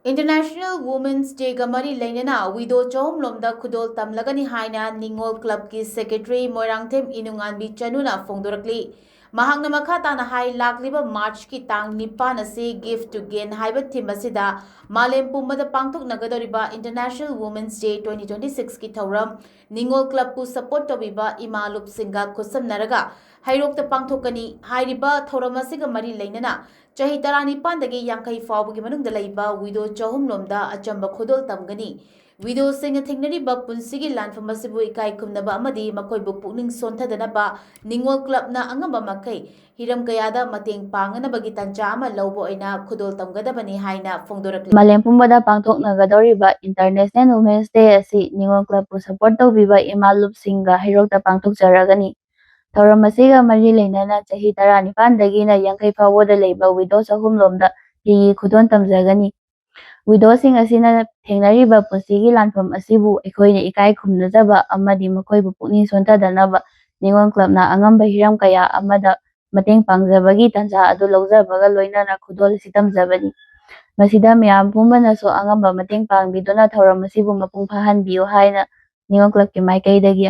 international women's day का मरी लेना विदो चौहमलोमदा खुदोल तमलगनी हाइना निंगोल क्लब की सेक्रेटरी मोइरांगथेम इनुंगानबी चनुना फोंदोरकली महांगना मखा ताना हाई लाकलिबा मार्च की तांग निपान असे गिफ्ट टू गेन हाइबा थीम असिदा मालेम पुंबदा पांगथोकनगदोरिबा इंटरनेशनल वुमेन्स डे 2026 की थौरम निंगोल क्लब को सपोर्ट तौबिबा इमालुप सिंगा खुसमनरगा हाइरोक्ता पांगथोकनी हाइरिबा थौरम असिगा मरी लेना चाही तरानीपानदगी यांखई फाउबगी मनुंगदा लैबा विदो चौहमलोमदा अचंबा खुदोल तमगनी विदो सिंह थेंगनरिबा पुंसिगी लानफम असिबु इकाई खुमनबा अमदी मखोइबु पुकनिंग सोंथदनबा निंगोल क्लबना अंगंबा मखै हिरम कयादा मतेंग पांगनबगी तंजा अमा लौबो ओइना खुदोल तमगदबनी हाइना फोंदोरकले मालेम पुंबदा पांगथोकनगदोरिबा इंटरनेशनल वुमेन्स डे असि निंगोल क्लबपु सपोर्ट तौबिबा इमालुप सिंगा हिरोक्ता पांगथोकजरगनी थौरम असिगा मरी लेना चाही 19 यांखई फाउबदा लैबा विदो चहुमलोमदा हिगी खुदोन तमजगनी विदोसिंग असिना थेंगनरिबा पुंसिगी लानफम असिबु अखोइना इकाई खुमनजबा अमदी मखोइबु पुकनिंग सोंथदनबा निंगोल क्लबना अंगंबा हिरम कया अमदा मतेंग पांगजबगी तंजा अदु लौजबगा लोइनना खुदोल असि तमजबनी मसिदा मयाम पुंबनसु अंगंबा मतेंग पांगबिदुना थौरम असिबु मपुंग फाहनबियु हाइना निंगोल क्लब की माइकैदगी